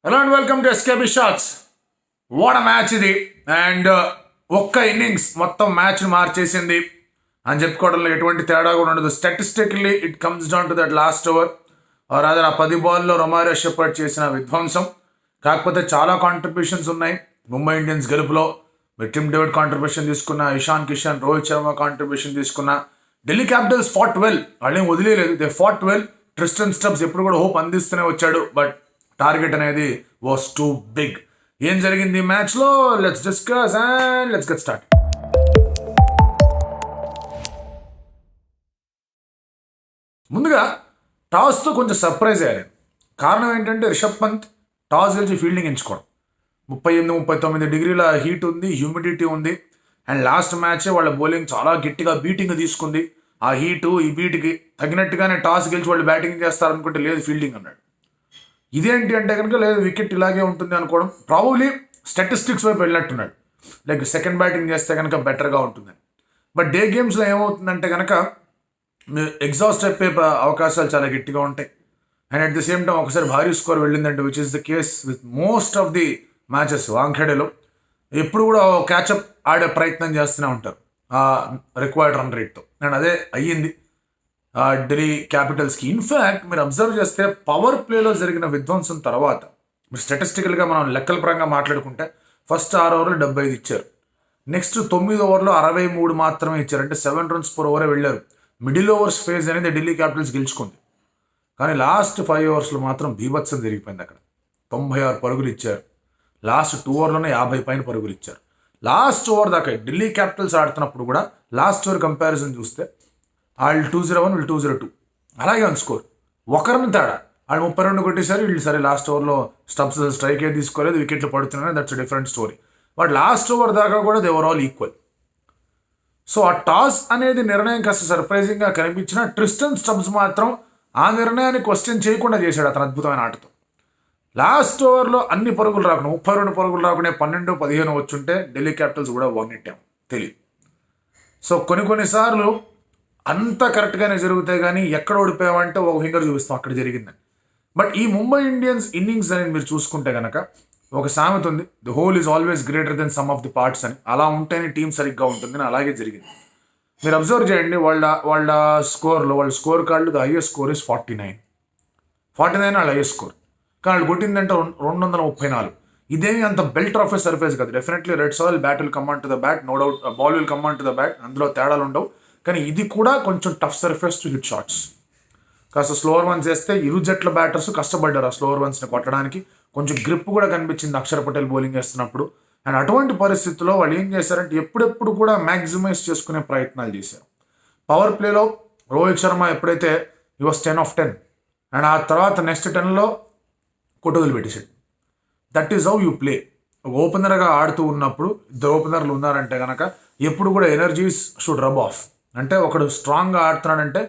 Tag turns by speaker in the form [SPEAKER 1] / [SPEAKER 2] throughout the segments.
[SPEAKER 1] Hello and welcome to SKB shots. What match ఇది. And ఒక్క innings మొత్తం మ్యాచ్ని మార్చేసింది అని చెప్పుకోవడంలో ఎటువంటి తేడా కూడా ఉండదు. Statistically it comes down to that last over or other ఆ 10 బాల్లో రొమారియో షెపర్డ్ చేసిన విధ్వంసం. కాకపోతే చాలా కాంట్రిబ్యూషన్స్ ఉన్నాయి ముంబై ఇండియన్స్ గెలుపులో. టిమ్ డేవిడ్ కాంట్రిబ్యూషన్ తీసుకున్న, ఇషాన్ కిషన్, రోహిత్ శర్మ కాంట్రిబ్యూషన్ తీసుకున్న. ఢిల్లీ క్యాపిటల్స్ ఫాట్ వెల్, వాళ్ళేం వదిలేదు, they fought well. Tristan Stubbs ఎప్పుడు కూడా హోప్ అందిస్తూనే వచ్చాడు, బట్ టార్గెట్ అనేది వాస్ టూ బిగ్. ఏం జరిగింది ఈ మ్యాచ్లో, let's discuss and let's get start. ముందుగా టాస్తో కొంచెం సర్ప్రైజ్ అయ్యారు. కారణం ఏంటంటే రిషబ్ పంత్ టాస్ గెలిచి ఫీల్డింగ్ ఎంచుకోవడం. 38-39 డిగ్రీల హీట్ ఉంది, హ్యూమిడిటీ ఉంది. అండ్ లాస్ట్ మ్యాచ్ వాళ్ళ బౌలింగ్ చాలా గట్టిగా బీటింగ్ తీసుకుంది. ఆ హీటు ఈ బీట్కి తగినట్టుగానే టాస్ గెలిచి వాళ్ళు బ్యాటింగ్ చేస్తారనుకుంటే లేదు, ఫీల్డింగ్ అన్నాడు. ఇదేంటి అంటే కనుక లేదు, వికెట్ ఇలాగే ఉంటుంది అనుకోవడం. ప్రాబబ్లీ స్టాటిస్టిక్స్ వైపు వెళ్ళినట్టున్నాడు, లైక్ సెకండ్ బ్యాటింగ్ చేస్తే కనుక బెటర్గా ఉంటుందని. బట్ డే గేమ్స్లో ఏమవుతుందంటే కనుక ఎగ్జాస్ట్ అయిపోయే అవకాశాలు చాలా గట్టిగా ఉంటాయి. And at the same time ఒకసారి భారీ స్కోర్ వెళ్ళిందంటే, which is the case with most of the matches వాంఖేడేలో, ఎప్పుడు కూడా క్యాచప్ ఆడే ప్రయత్నం చేస్తూనే ఉంటారు ఆ రిక్వైర్డ్ రన్ రేట్తో. అండ్ అదే అయ్యింది ఢిల్లీ క్యాపిటల్స్కి. ఇన్ఫ్యాక్ట్ మీరు అబ్జర్వ్ చేస్తే పవర్ ప్లేలో జరిగిన విధ్వంసం తర్వాత, మీరు స్టాటిస్టికల్గా మనం లెక్కల పరంగా మాట్లాడుకుంటే ఫస్ట్ 6 ఓవర్లు 75 ఇచ్చారు. నెక్స్ట్ 9 ఓవర్లో 63 మాత్రమే ఇచ్చారు, అంటే 7 runs per ఓవరే వెళ్ళారు. మిడిల్ ఓవర్స్ ఫేజ్ అనేది ఢిల్లీ క్యాపిటల్స్ గెలుచుకుంది. కానీ లాస్ట్ 5 ఓవర్స్లో మాత్రం బీభత్సం జరిగిపోయింది. అక్కడ 96 పరుగులు ఇచ్చారు. లాస్ట్ 2 ఓవర్లోనే 50 పైన పరుగులు ఇచ్చారు. లాస్ట్ ఓవర్ దాకా ఢిల్లీ క్యాపిటల్స్ ఆడుతున్నప్పుడు కూడా లాస్ట్ ఓవర్ కంపారిజన్ చూస్తే వాళ్ళు 201, వీళ్ళు 202 అలాగే ఉంది స్కోర్. ఒకరిని తేడా, వాళ్ళు 32 కొట్టేశారు, వీళ్ళు సరే లాస్ట్ ఓవర్లో స్టంప్స్ స్ట్రైక్ ఏ తీసుకోలేదు, వికెట్లు పడుతున్నాయి, that's different story. But last over దాకా కూడా they over all equal. So ఆ టాస్ అనేది నిర్ణయం కాస్త సర్ప్రైజింగ్గా కనిపించిన, ట్రిస్టన్ స్టబ్స్ మాత్రం ఆ నిర్ణయాన్ని క్వశ్చన్ చేయకుండా చేశాడు అతను అద్భుతమైన ఆటతో. లాస్ట్ ఓవర్లో అన్ని పరుగులు రాకుండా 32 పరుగులు రాకుండా 12-15 వచ్చుంటే ఢిల్లీ క్యాపిటల్స్ కూడా వన్నెట్టాం తెలియదు. సో కొన్నిసార్లు అంత కరెక్ట్గానే జరుగుతాయి, కానీ ఎక్కడ ఓడిపోయామంటే ఒక ఫింగర్ చూపిస్తాం అక్కడ జరిగిందని. బట్ ఈ ముంబై ఇండియన్స్ ఇన్నింగ్స్ అనేది మీరు చూసుకుంటే కనుక ఒక సామెత ఉంది, the whole is always greater than some of the parts అని. అలా ఉంటేనే టీం సరిగ్గా ఉంటుందని అలాగే జరిగింది. మీరు అబ్జర్వ్ చేయండి, వాళ్ళ స్కోర్లో, వాళ్ళ స్కోర్ కార్డులో ద హైయెస్ట్ స్కోర్ ఇస్ 49 వాళ్ళ హైయెస్ట్ స్కోర్. కానీ వాళ్ళు కొట్టిందంటే 234. ఇదేమి అంత బెల్ట్ ఆఫ్ ఎ సర్ఫేస్ కాదు. Definitely red soil, bat will come on to the bat, no doubt, ball will come on to the bat, అందులో తేడాలు ఉండవు. కానీ ఇది కూడా కొంచెం tough surface to hit shots. కాస్త స్లోవర్ వన్స్ వేస్తే ఇరు జట్ల బ్యాటర్స్ కష్టపడ్డారు ఆ స్లోవర్ వన్స్ని కొట్టడానికి. కొంచెం గ్రిప్ కూడా కనిపించింది అక్షర్ పటేల్ బౌలింగ్ వేస్తున్నప్పుడు. అండ్ అటువంటి పరిస్థితుల్లో వాళ్ళు ఏం చేశారంటే ఎప్పుడెప్పుడు కూడా మ్యాక్సిమైజ్ చేసుకునే ప్రయత్నాలు చేశారు. పవర్ ప్లేలో రోహిత్ శర్మ ఎప్పుడైతే ఈ వాస్ 10 of 10, అండ్ ఆ తర్వాత నెక్స్ట్ 10లో కొట్టుదలు పెట్టేశాడు. That is how you play. ఓపెనర్గా ఆడుతూ ఉన్నప్పుడు ఇద్దరు ఓపెనర్లు ఉన్నారంటే కనుక ఎప్పుడు కూడా ఎనర్జీస్ షుడ్ రబ్ ఆఫ్. అంటే ఒకడు స్ట్రాంగ్గా ఆడుతున్నాడంటే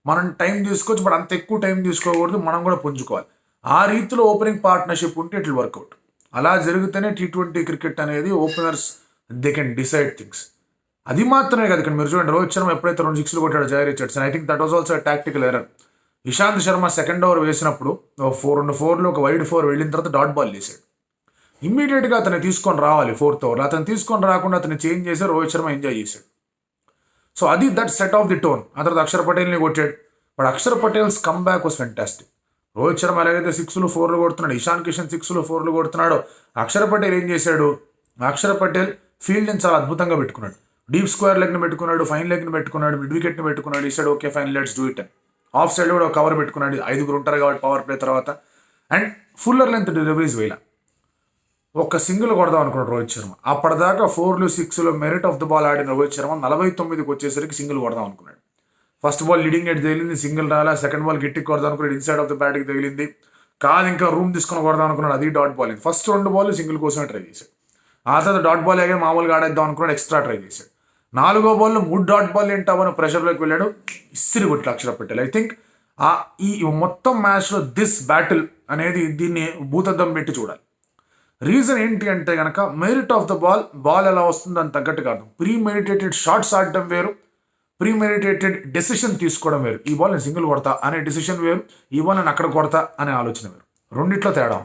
[SPEAKER 1] మనం టైం తీసుకోవచ్చు, బట్ అంత ఎక్కువ టైం తీసుకోకూడదు, మనం కూడా పుంజుకోవాలి. ఆ రీతిలో ఓపెనింగ్ పార్ట్నర్షిప్ ఉంటే ఇట్ విల్ వర్కౌట్. అలా జరిగితేనే T20 క్రికెట్ అనేది openers they can decide things. అది మాత్రమే కదా, ఇక్కడ మీరు చూడండి, రోహిత్ శర్మ ఎప్పుడైతే 2 6 కొట్టాడు Jhye Richardson, I think that was also tactical error. Ishant Sharma second over వేసినప్పుడు 4 ఒక వైడ్ 4 వెళ్ళిన తర్వాత డాట్ బాల్ వేసాడు. ఇమ్మీడియట్గా అతను తీసుకొని రావాలి 4th ఓవర్లో. అతను తీసుకొని రాకుండా అతను చేంజ్ చేసి రోహిత్ శర్మ ఎంజాయ్ చేశాడు. సో అది that set off the tone. ఆ తర్వాత అక్షర్ పటేల్ని కొట్టాడు. But Akshar Patel's come back was fantastic. Rohit Sharma ఎలాగైతే 6లు 4లు కొడుతున్నాడు, ఇషాన్ కిషన్ 6లు 4లు కొడుతున్నాడు, అక్షర్ పటేల్ ఏం చేశాడు, అక్షర్ పటేల్ ఫీల్డ్ని చాలా అద్భుతంగా పెట్టుకున్నాడు. డీప్ స్క్వేర్ లెగ్ని పెట్టుకున్నాడు, ఫైన్ లెగ్ని పెట్టుకున్నాడు, మిడ్ వికెట్ని పెట్టుకున్నాడు. ఈసాడు okay fine, let's do it అని. ఆఫ్ సైడ్ కూడా ఒక కవర్ పెట్టుకున్నాడు, 5 ఉంటారు కాబట్టి పవర్ ప్లే తర్వాత. అండ్ ఫుల్లర్ లెంత్ డెలివరీస్ వేయాల. ఒక సింగిల్ కొడదాం అనుకున్నాడు రోహిత్ శర్మ. అప్పటిదాకా 4లు 6లు మెరిట్ ఆఫ్ ద బాల్ ఆడిన రోహిత్ శర్మ 49కి వచ్చేసరికి సింగిల్ కొడదాం అనుకున్నాడు. ఫస్ట్ బాల్ లీడింగ్ ఎడ్ తగిలింది, సింగిల్ రాలా. సెకండ్ బాల్ గట్టికి కొడదాం అనుకున్నాడు, ఇన్సైడ్ ఆఫ్ ద బ్యాట్కి తగిలింది. కాదు ఇంకా రూమ్ తీసుకొని కొడదాం అనుకున్నాడు, అది dot ball. First 2 ball single కోసమే ట్రై చేశాడు. ఆ తర్వాత డాట్ బాల్ అయ్యే మామూలుగా ఆడేద్దాం అనుకున్నాడు, ఎక్స్ట్రా ట్రై చేశాడు. 4వ బాల్లో 3 డాట్ బాల్ ఏంటామని ప్రెషర్లోకి వెళ్ళాడు, ఇస్సిరి కొట్టి అక్షర్ పటేల్. ఐ థింక్ ఈ మొత్తం మ్యాచ్లో దిస్ బ్యాటిల్ అనేది దీన్ని భూతద్దం పెట్టి చూడాలి. రీజన్ ఏంటి అంటే కనుక మెరిట్ ఆఫ్ ద బాల్ ఎలా వస్తుందో అని తగ్గట్టు కాదు. ప్రీమెడిటేటెడ్ షాట్స్ ఆడటం వేరు, ప్రీమెడిటేటెడ్ డెసిషన్ తీసుకోవడం వేరు. ఈ బాల్ నేను సింగిల్ కొడతా అనే డెసిషన్ వేరు, ఈ బాల్ నేను అక్కడ కొడతా అనే ఆలోచన వేరు. రెండిట్లో తేడా.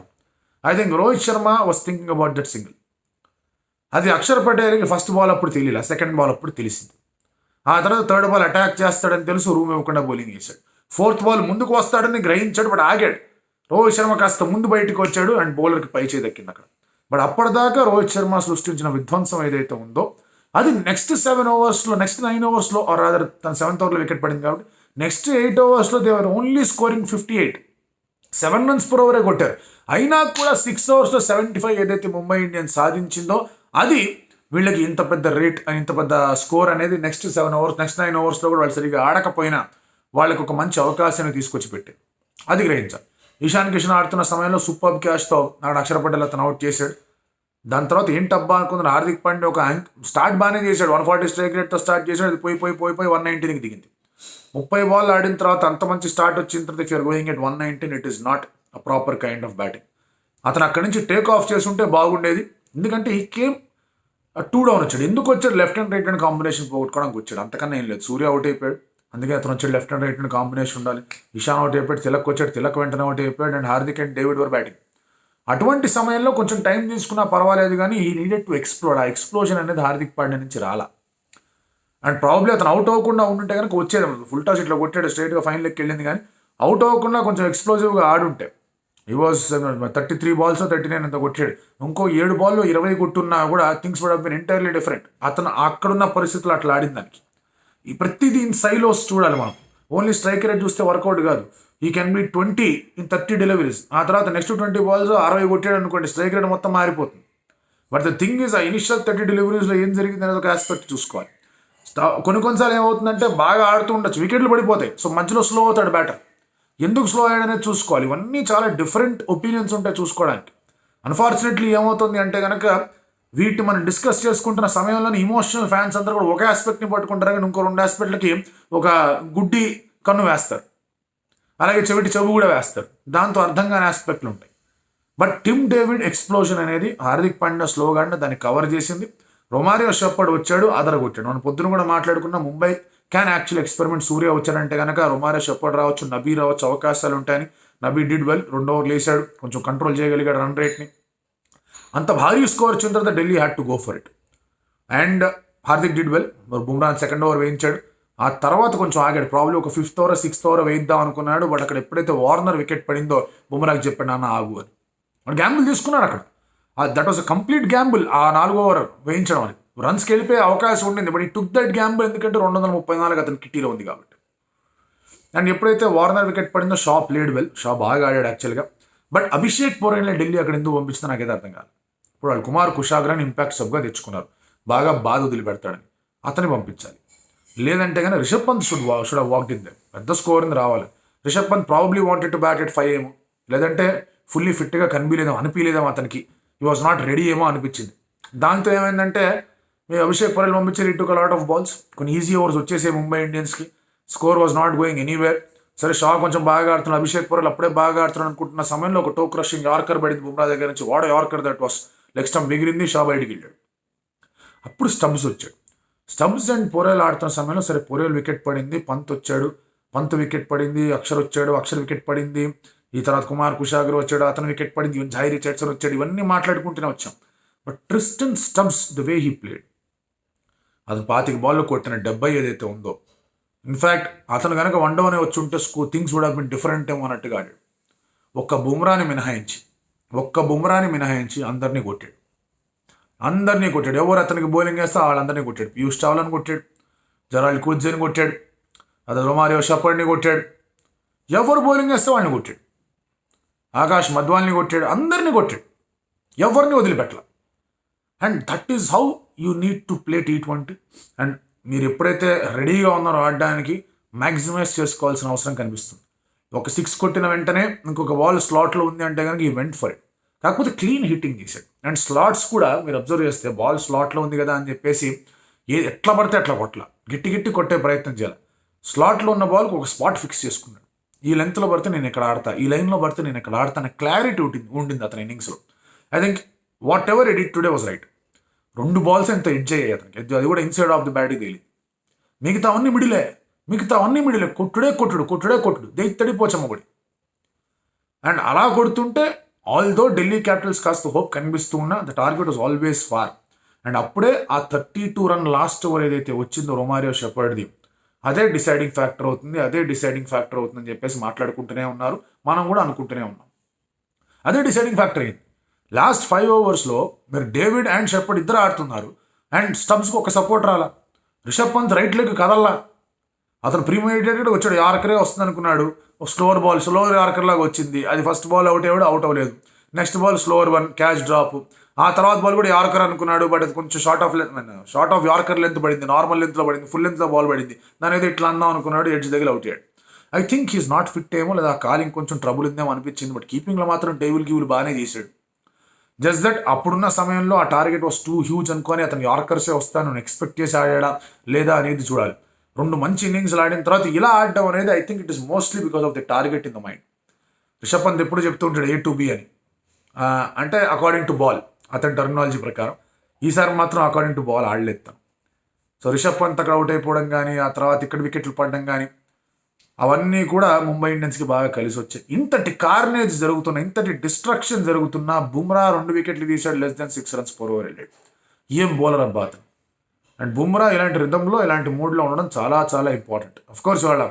[SPEAKER 1] I think Rohit Sharma was thinking about that single. అది అక్షర్ పటేల్కి ఫస్ట్ బాల్ అప్పుడు తెలియలే, సెకండ్ బాల్ అప్పుడు తెలిసింది. ఆ తర్వాత థర్డ్ బాల్ అటాక్ చేస్తాడని తెలుసు, రూమ్ ఇవ్వకుండా బౌలింగ్ చేశాడు. ఫోర్త్ బాల్ ముందుకు వస్తాడని గ్రహించాడు, బట్ ఆగాడు. రోహిత్ శర్మ కాస్త ముందు బయటకు వచ్చాడు అండ్ బౌలర్కి పై చేయి దక్కింది అక్కడ. బట్ అప్పటిదాకా రోహిత్ శర్మ సృష్టించిన విధ్వంసం ఏదైతే ఉందో అది నెక్స్ట్ 7 ఓవర్స్లో, నెక్స్ట్ 9 ఓవర్స్లో, ఆర్ రాదర్ తన 7th ఓవర్లో వికెట్ పడింది కాబట్టి నెక్స్ట్ 8 ఓవర్స్లో దేవర్ only scoring 58, 7 runs per over కొట్టారు. అయినా కూడా 6 ఓవర్స్లో 75 ఏదైతే ముంబై ఇండియన్స్ సాధించిందో అది వీళ్ళకి ఇంత పెద్ద రేట్, ఇంత పెద్ద స్కోర్ అనేది నెక్స్ట్ 7 ఓవర్స్, నెక్స్ట్ 9 ఓవర్స్లో కూడా వాళ్ళు సరిగ్గా ఆడకపోయినా వాళ్ళకి ఒక మంచి అవకాశాన్ని తీసుకొచ్చి పెట్టారు. అది గ్రహించాలి. ఇషాన్ కిషన్ ఆడుతున్న సమయంలో సూపర్ క్యాచ్తో అక్కడ అక్షర్ పటేల్ అతను అవుట్ చేశాడు. దాని తర్వాత ఏంటబ్బా అనుకుంటున్న హార్దిక్ పాండ్యా ఒక స్టార్ట్ బాగానే చేశాడు, 140 స్ట్రైక్ రేట్తో స్టార్ట్ చేశాడు. అది పోయి 119కి దిగింది. 30 బాల్ ఆడిన తర్వాత అంత మంచి స్టార్ట్ వచ్చిన తర్వాత if you're going at 119 it is not a proper kind of batting. అతను అక్కడి నుంచి టేక్ ఆఫ్ చేస్తుంటే బాగుండేది, ఎందుకంటే ఈ కేమ్ 2 down వచ్చాడు. ఎందుకు వచ్చాడు? Left and right hand combination పోగొట్టుకోవడానికి వచ్చాడు, అంతకన్నా ఏం లేదు. సూర్య అవుట్ అయిపోయాడు, అందుకే అతను వచ్చాడు. Left and right hand combination ఉండాలి. ఇషాన్ అవుట్ అయిపోయాడు, తిలక్ వచ్చాడు, తిలక్ వెంటనే అవుట్ అయిపోయాడు and Hardik and David were batting. అటువంటి సమయంలో కొంచెం టైం తీసుకున్నా పర్వాలేదు, కానీ ఈ నీడెడ్ టు ఎక్స్ప్లోడ్. ఆ ఎక్స్ప్లోజన్ అనేది హార్దిక్ పాండ్యా నుంచి రాలా. అండ్ ప్రాబ్లీ అతను అవుట్ అవ్వకుండా ఉంటుంటే కనుక వచ్చేది. ఫుల్ టాస్ ఇట్లా కొట్టాడు, స్ట్రైట్గా ఫైనల్కి వెళ్ళింది, కానీ అవుట్ అవ్వకుండా కొంచెం ఎక్స్ప్లోజివ్గా ఆడుంటే ఈ వాజ్ 33 balls 39 అంత కొట్టాడు. ఇంకో 7 balls 20 కొట్టున్నా కూడా things would have been entirely different. అతను అక్కడున్న పరిస్థితులు అట్లా ఆడిన దానికి ఈ ప్రతిదీ ఇన్ సైలోస్ చూడాలి మనం. ఓన్లీ స్ట్రైక్ రేట్ చూస్తే వర్కౌట్ కాదు. ఈ కెన్ బి 20 in 30 deliveries. ఆ తర్వాత నెక్స్ట్ 20 balls 60 కొట్టాడు అనుకోండి, స్ట్రైక్ రేట్ మొత్తం మారిపోతుంది. బట్ ద థింగ్ ఈజ్ ఆ ఇనిషియల్ 30 deliveries ఏం జరిగింది అనేది ఒక ఆస్పెక్ట్ చూసుకోవాలి. కొన్నిసార్లు ఏమవుతుందంటే బాగా ఆడుతూ ఉండొచ్చు, వికెట్లు పడిపోతాయి, సో మధ్యలో స్లో అవుతాడు బ్యాటర్. ఎందుకు స్లో అయ్యాడనేది చూసుకోవాలి. ఇవన్నీ చాలా డిఫరెంట్ ఒపీనియన్స్ ఉంటాయి చూసుకోవడానికి. అన్ఫార్చునేట్లీ ఏమవుతుంది అంటే కనుక వీటిని మనం డిస్కస్ చేసుకుంటున్న సమయంలో ఇమోషనల్ ఫ్యాన్స్ అందరూ కూడా ఒక ఆస్పెక్ట్ని పట్టుకుంటారు, కానీ ఇంకో 2 ఆస్పెక్ట్లకి ఒక గుడ్డి కన్ను వేస్తారు, అలాగే చెవు కూడా వేస్తారు. దాంతో అర్థం కాని ఆస్పెక్ట్లు ఉంటాయి. బట్ టిమ్ డేవిడ్ ఎక్స్ప్లోజన్ అనేది హార్దిక్ పాండ్యా స్లోగా దాన్ని కవర్ చేసింది. రొమారియో షెపర్డ్ వచ్చాడు, అదరగొట్టాడు. మనం పొద్దున కూడా మాట్లాడుకున్న ముంబై క్యాన్ యాక్చువల్ ఎక్స్పెరిమెంట్. సూర్య వచ్చాడంటే కనుక రొమారియో షెపర్డ్ రావచ్చు, నబీ రావచ్చు, అవకాశాలు ఉంటాయని. నబీ డిడ్ వెల్, 2 overs వేసాడు, కొంచెం కంట్రోల్ చేయగలిగాడు రన్ రేట్ని. అంత భారీ స్కోర్ వచ్చిన తర్వాత Delhi had to go for it and Hardik did well. Bumrah 2nd over వేయించాడు. ఆ తర్వాత కొంచెం ఆగాడు, ప్రాబ్లీ ఒక 5th over 6th over వేయిద్దాం అనుకున్నాడు. బట్ అక్కడ ఎప్పుడైతే వార్నర్ వికెట్ పడిందో బుమ్రాకి చెప్పాడు, నాన్న ఆగు అని. వాడు గ్యాంబుల్ తీసుకున్నాడు అక్కడ. That was a complete Gamble. ఆ 4వ over వేయించడం అని రన్స్కి వెళ్ళిపోయే అవకాశం ఉండింది, బట్ ఈ టుక్ దట్ గ్యాంబుల్, ఎందుకంటే 234 అతని కిట్టీలో ఉంది కాబట్టి. అండ్ ఎప్పుడైతే వార్నర్ వికెట్ పడిందో షా ప్లేడ్ వెల్, షా బాగా ఆడాడు యాక్చువల్గా. బట్ అభిషేక్ పోరెల్ని ఢిల్లీ అక్కడ ఎందుకు పంపిస్తుందో నాకైతే అర్థం కాదు. ఇప్పుడు వాళ్ళు కుమార్ కుషాగ్రాని ఇంపాక్ట్ సబ్గా తెచ్చుకున్నారు, బాగా బాధ వదిలిపెడతాడని. అతన్ని పంపించాలి. లేదంటే కానీ Rishabh Pant should have walked in there. పెద్ద స్కోర్ రావాలి. Rishabh Pant probably wanted to bat at 5 ఏమో, లేదంటే ఫుల్లీ ఫిట్గా అనిపించలేదేమో అతనికి. హీ వాజ్ నాట్ రెడీ ఏమో అనిపించింది. దాంతో ఏమైందంటే అభిషేక్ పోరెల్ పంపించారు, ఇటు లాట్ ఆఫ్ బాల్స్, కొన్ని ఈజీ ఓవర్స్ వచ్చేసే ముంబై ఇండియన్స్కి. Score was not going anywhere. సరే షా కొంచెం బాగా ఆడుతున్నాడు, అభిషేక్ పోరెల్ అప్పుడే బాగా ఆడుతున్నాడు అనుకుంటున్న సమయంలో ఒక టో క్రషింగ్ యార్కర్ పడింది బుమ్రా దగ్గర నుంచి. వాడ yorker that was leg stump ఎగిరింది, షా బయటికి వెళ్ళాడు. అప్పుడు స్టంప్స్ వచ్చాడు. స్టంప్స్ అండ్ పోరెల్ ఆడుతున్న సమయంలో సరే పోరెల్ వికెట్ పడింది, పంత్ వచ్చాడు, పంత్ వికెట్ పడింది, అక్షర్ వచ్చాడు, అక్షర్ వికెట్ పడింది. ఈ తర్వాత కుమార్ కుషాగర్ వచ్చాడు, అతను వికెట్ పడింది, జైరీ చట్సన్ వచ్చాడు. ఇవన్నీ మాట్లాడుకుంటూనే వచ్చాం. But Tristan stumps the way he played, అతను 25 balls కొట్టిన 70 ఏదైతే ఉందో, ఇన్ఫ్యాక్ట్ అతను కనుక 1 down వచ్చి ఉంటే things would have been different ఏమో అన్నట్టుగా ఆడాడు. ఒక్క బుమ్రాని మినహాయించి అందరినీ కొట్టాడు. ఎవరు అతనికి బౌలింగ్ వేస్తే వాళ్ళందరినీ కొట్టాడు. పీయూష్ చావ్లాని కొట్టాడు, జెరాల్డ్ కుడ్జెని కొట్టాడు, అతను రొమారియో షెపర్డ్ని కొట్టాడు. ఎవరు బౌలింగ్ వేస్తే వాళ్ళని కొట్టాడు. ఆకాష్ మధ్వాల్ని కొట్టాడు, అందరినీ కొట్టాడు, ఎవరిని వదిలిపెట్టల. And that is how you need to play T20. And మీరు ఎప్పుడైతే రెడీగా ఉన్నారో ఆడడానికి మ్యాక్సిమైజ్ చేసుకోవాల్సిన అవసరం కనిపిస్తుంది. ఒక 6 కొట్టిన వెంటనే ఇంకొక బాల్ స్లాట్లో ఉంది అంటే కనుక ఈ వెంట్ ఫర్ ఇట్. కాకపోతే క్లీన్ హిట్టింగ్ చేశాడు. అండ్ స్లాట్స్ కూడా మీరు అబ్జర్వ్ చేస్తే బాల్ స్లాట్లో ఉంది కదా అని చెప్పేసి ఎట్లా పడితే అట్లా కొట్ల, గట్టి కొట్టే ప్రయత్నం చేయాలి. స్లాట్లో ఉన్న బాల్కి ఒక స్పాట్ ఫిక్స్ చేసుకున్నాడు. ఈ లెంత్లో పడితే నేను ఇక్కడ ఆడతా, ఈ లైన్లో పడితే నేను ఇక్కడ ఆడతా అనే క్లారిటీ ఉండింది అతని ఇన్నింగ్స్లో. I think what ever edit today was right. 2 balls ఎంత ఎడ్జ్ అయ్యాయి అతనికి, అది కూడా ఇన్సైడ్ ఆఫ్ ది బ్యాట్కి తేలి. మిగతా అన్ని మిడిలే, కొట్టుడే కొట్టుడు తడిపోచమ్మబడి. అండ్ అలా కొడుతుంటే ఆల్దో ఢిల్లీ క్యాపిటల్స్ కాస్త హోప్ కనిపిస్తూ ఉన్నా the target was always far. And అప్పుడే ఆ 32 రన్ లాస్ట్ ఓవర్ ఏదైతే వచ్చిందో రొమారియో షెపర్డ్ది, అదే డిసైడింగ్ ఫ్యాక్టర్ అవుతుందని చెప్పేసి మాట్లాడుకుంటూనే ఉన్నారు. మనం కూడా అనుకుంటూనే ఉన్నాం. అదే డిసైడింగ్ ఫ్యాక్టర్ అయింది. లాస్ట్ 5 ఓవర్స్లో మీరు డేవిడ్ అండ్ షెపర్డ్ ఇద్దరు ఆడుతున్నారు అండ్ స్టబ్స్కి ఒక సపోర్ట్ రాలా. రిషబ్ పంత్ రైట్ లెగ్ కదల్లా. అతను ప్రీమెడిటేటెడ్ వచ్చాడు, యార్కరే వస్తుంది అనుకున్నాడు. స్లోవర్ యార్కర్ లాగా వచ్చింది. అది ఫస్ట్ బాల్ అవుట్ అవ్వలేదు. Next ball slower one catch drop. ఆ తర్వాత బాల్ కూడా యార్కర్ అనుకున్నాడు, బట్ అది కొంచెం షార్ట్ ఆఫ్ యార్కర్ లెంత్ పడింది, నార్మల్ లెంత్లో పడింది, ఫుల్ లెంత్లో బాల్ పడింది. దాని ఏదో ఇట్లా అందాం అనుకున్నాడు, ఎడ్జ్ దగ్గర అవుట్ అయ్యాడు. I think he's not fit ఏమో, లేదా కాలింగ్ కొంచెం ట్రబుల్ ఉందేమో అనిపించింది. బట్ కీపింగ్లో మాత్రం టేబుల్ బాగానే చేశాడు. జస్ట్ దట్ అప్పుడున్న సమయంలో ఆ టార్గెట్ వాస్ టూ హ్యూజ్ అనుకొని అతను యార్కర్సే వస్తాను ఎక్స్పెక్ట్ చేసి ఆడాడా లేదా అనేది చూడాలి. 2 మంచి ఇన్నింగ్స్ ఆడిన తర్వాత ఇలా ఆడడం అనేది I think it is mostly because of the target in the mind. Rishabh Pant ఎప్పుడు చెప్తూ ఉంటాడు A to B అని, అంటే అకార్డింగ్ టు బాల్ అతని టర్మినాలజీ ప్రకారం. ఈసారి మాత్రం అకార్డింగ్ టు బాల్ ఆడలేదు తను. సో రిషబ్ పంత్ అక్కడ అవుట్ అయిపోవడం కానీ, ఆ తర్వాత ఇక్కడ వికెట్లు పడడం కానీ, అవన్నీ కూడా ముంబై ఇండియన్స్కి బాగా కలిసి వచ్చాయి. ఇంతటి కార్నేజ్ జరుగుతున్నా, ఇంతటి డిస్ట్రక్షన్ జరుగుతున్నా బుమ్రా 2 వికెట్లు తీశాడు, less than 6 runs per over వెళ్ళాడు. ఏం బౌలర్ అబ్బా అతను. అండ్ బుమ్రా ఇలాంటి రిథంలో, ఇలాంటి మూడ్లో ఉండడం చాలా చాలా ఇంపార్టెంట్. అఫ్కోర్స్ వాళ్ళ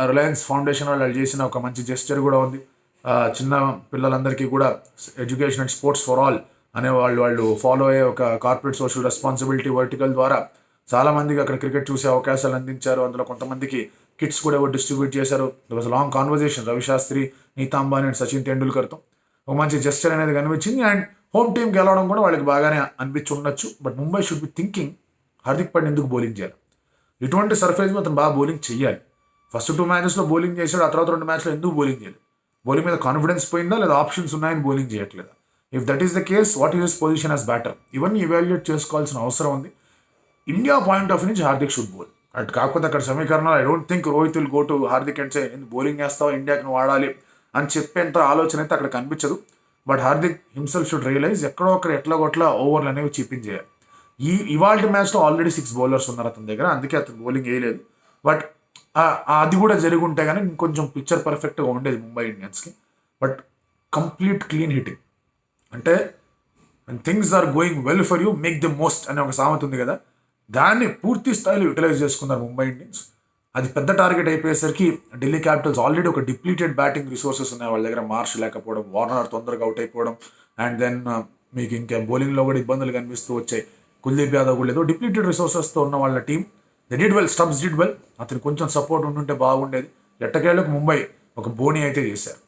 [SPEAKER 1] రిలయన్స్ ఫౌండేషన్ వాళ్ళు చేసిన ఒక మంచి జెస్చర్ కూడా ఉంది. చిన్న పిల్లలందరికీ కూడా education and sports for all అనే వాళ్ళు ఫాలో అయ్యే ఒక కార్పొరేట్ సోషల్ రెస్పాన్సిబిలిటీ వర్టికల్ ద్వారా చాలామందికి అక్కడ క్రికెట్ చూసే అవకాశాలు అందించారు. అందులో కొంతమందికి కిట్స్ కూడా డిస్ట్రిబ్యూట్ చేశారు. There was long conversation Ravi Shastri, Nita Ambani and Sachin టెండూల్కర్తో. ఒక మంచి జెస్చర్ అనేది కనిపించింది. అండ్ హోమ్ టీం గెలవడం కూడా వాళ్ళకి బాగానే అనిపించి ఉండొచ్చు. But Mumbai should be thinking Hardik Pandya ఎందుకు బౌలింగ్ చేయాలి, ఇటువంటి సర్ఫేస్ మీద అతను బాగా బౌలింగ్ చేయాలి. ఫస్ట్ 2 మ్యాచెస్లో బౌలింగ్ చేశాడు, ఆ తర్వాత 2 మ్యాచ్లో ఎందుకు బౌలింగ్ చేయాలి? బౌలింగ్ మీద కాన్ఫిడెన్స్ పోయిందా, లేదా ఆప్షన్స్ ఉన్నాయని బౌలింగ్ చేయట్లేదా? If that is the case, what is his position as batter, ఇవన్నీ ఇవాల్యుయేట్ చేసుకోవాల్సిన అవసరం ఉంది. ఇండియా పాయింట్ ఆఫ్ వ్యూ నుంచి హార్దిక్ షుడ్ బౌల్. అటు కాకపోతే అక్కడ సమీకరణాలు I don't think Rohit will go to Hardik and say bowling వేస్తావు, ఇండియాకి నువ్వు ఆడాలి అని చెప్పేంత ఆలోచన అయితే అక్కడ కనిపించదు. But Hardik himself should realise ఎక్కడో అక్కడ ఎట్లాగొట్లా ఓవర్లు అనేవి చూపించేయాలి. ఇవాళ మ్యాచ్లో ఆల్రెడీ 6 బౌలర్స్ ఉన్నారు అతని దగ్గర, అందుకే అతను బౌలింగ్ వేయలేదు. బట్ అది కూడా జరిగి ఉంటే కానీ ఇంకొంచెం పిక్చర్ పర్ఫెక్ట్గా ఉండేది ముంబై ఇండియన్స్కి. బట్ కంప్లీట్ క్లీన్ హిట్టింగ్ అంటే things are going well for you, make the most అనే ఒక సామెత ఉంది కదా, దాన్ని పూర్తి స్థాయిలో యూటిలైజ్ చేసుకున్నారు ముంబై ఇండియన్స్. అది పెద్ద టార్గెట్ అయిపోయేసరికి ఢిల్లీ క్యాపిటల్స్ ఆల్రెడీ ఒక డిప్లీటెడ్ బ్యాటింగ్ రిసోర్సెస్ ఉన్నాయి వాళ్ళ దగ్గర. మార్ష్ లేకపోవడం, వార్నర్ తొందరగా అవుట్ అయిపోవడం, అండ్ దెన్ మీకు ఇంకా బౌలింగ్లో కూడా ఇబ్బందులు కనిపిస్తూ వచ్చాయి. కుల్దీప్ యాదవ్ కూడా లేదో డిప్లీటెడ్ రిసోర్సెస్తో ఉన్న వాళ్ళ team they did well, Stubbs did well. అతను కొంచెం సపోర్ట్ ఉంటుంటే బాగుండేది. ఎట్టకేళ్ళకు ముంబై ఒక బోనీ అయితే చేశారు.